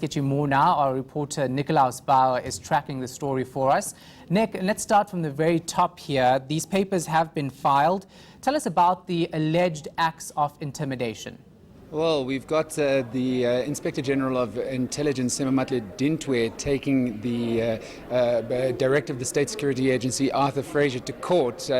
Get you more now. Our reporter Nickolaus Bauer is tracking the story for us. Nick, let's start from the very top here. These papers have been filed. Tell us about the alleged acts of intimidation. Well, we've got the Inspector General of Intelligence, Setlhomamaru Dintwe, taking the Director of the State Security Agency, Arthur Fraser, to court,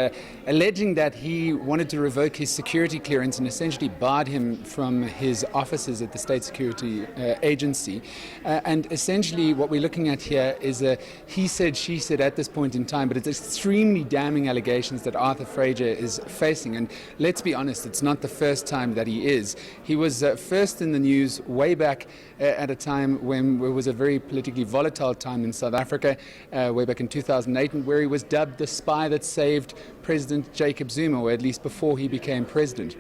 alleging that he wanted to revoke his security clearance and essentially barred him from his offices at the State Security Agency. And essentially what we're looking at here is a he said, she said at this point in time, but it's extremely damning allegations that Arthur Fraser is facing. And let's be honest, it's not the first time that he is. He was first in the news way back at a time when it was a very politically volatile time in South Africa, way back in 2008, and where he was dubbed the spy that saved President Jacob Zuma, or at least before he became president.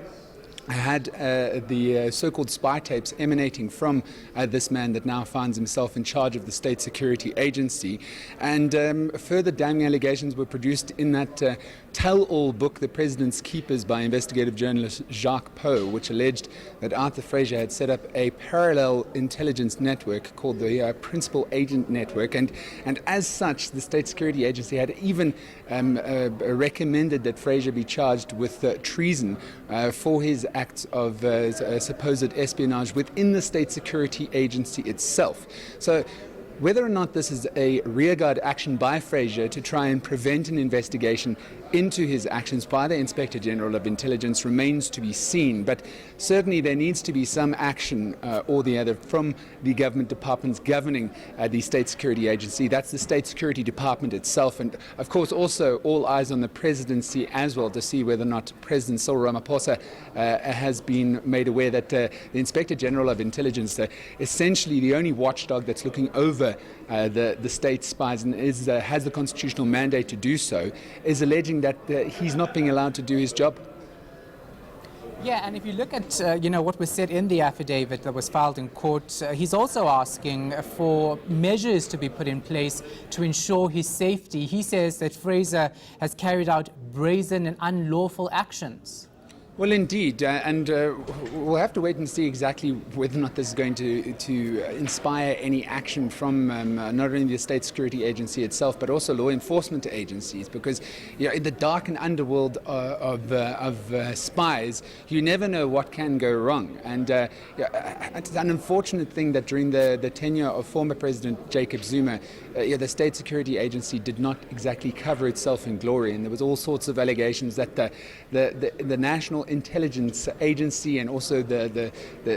Had the so-called spy tapes emanating from this man that now finds himself in charge of the State Security Agency. And further damning allegations were produced in that tell-all book, The President's Keepers, by investigative journalist Jacques Poe, which alleged that Arthur Fraser had set up a parallel intelligence network called the Principal Agent Network. And as such, the State Security Agency had even recommended that Fraser be charged with treason for his acts of supposed espionage within the State Security Agency itself. So whether or not this is a rearguard action by Fraser to try and prevent an investigation into his actions by the Inspector General of Intelligence remains to be seen. But certainly there needs to be some action or the other from the government departments governing the State Security Agency. That's the State Security Department itself. And of course also all eyes on the presidency as well to see whether or not President Cyril Ramaphosa has been made aware that the Inspector General of Intelligence, essentially the only watchdog that's looking over the state spies and has the constitutional mandate to do so, is alleging that he's not being allowed to do his job. Yeah, and if you look at what was said in the affidavit that was filed in court, he's also asking for measures to be put in place to ensure his safety. He says that Fraser has carried out brazen and unlawful actions. Well, indeed, and we'll have to wait and see exactly whether or not this is going to inspire any action from not only the State Security Agency itself, but also law enforcement agencies, because in the dark and underworld of spies, you never know what can go wrong. And it's an unfortunate thing that during the tenure of former President Jacob Zuma, the State Security Agency did not exactly cover itself in glory, and there was all sorts of allegations that the National Intelligence Agency and also the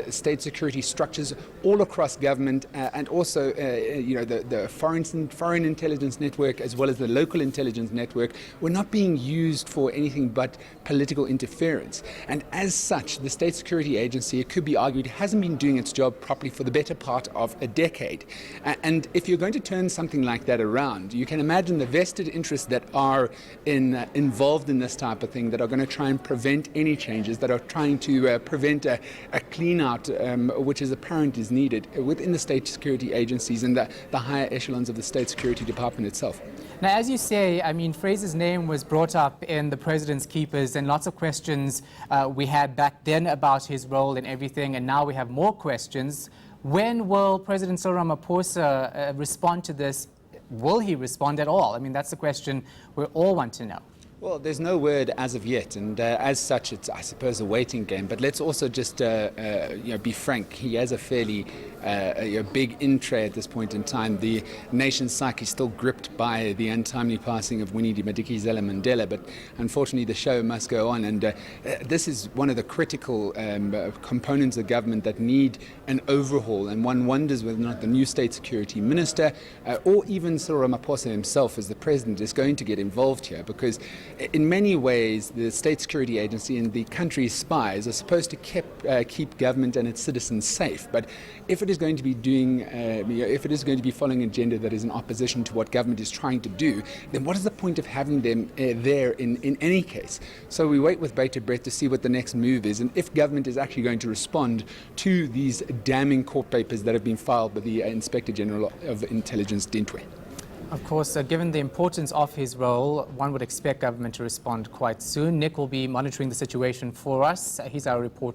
state security structures all across government and also the foreign intelligence network as well as the local intelligence network were not being used for anything but political interference. And as such, the State Security Agency, it could be argued, hasn't been doing its job properly for the better part of a decade. And if you're going to turn something like that around, you can imagine the vested interests that are involved in this type of thing, that are going to try and prevent any changes, that are trying to prevent a clean-out, which is apparent is needed within the state security agencies and the higher echelons of the State Security Department itself. Now, as you say, I mean, Fraser's name was brought up in the President's Keepers, and lots of questions we had back then about his role and everything, and now we have more questions. When will President Cyril Ramaphosa respond to this? Will he respond at all? I mean, that's the question we all want to know. Well, there's no word as of yet, and as such, it's, I suppose, a waiting game. But let's also just be frank. He has a fairly big in-tray at this point in time. The nation's psyche is still gripped by the untimely passing of Winnie Madikizela Mandela, but unfortunately the show must go on, and this is one of the critical components of government that need an overhaul, and one wonders whether or not the new State Security Minister or even Cyril Ramaphosa himself as the President is going to get involved here, because in many ways the State Security Agency and the country's spies are supposed to keep government and its citizens safe, but if it is going to be doing, if it is going to be following an agenda that is in opposition to what government is trying to do, then what is the point of having them there in any case? So we wait with bated breath to see what the next move is, and if government is actually going to respond to these damning court papers that have been filed by the Inspector General of Intelligence, Dintwe. Of course, given the importance of his role, one would expect government to respond quite soon. Nick will be monitoring the situation for us. He's our reporter.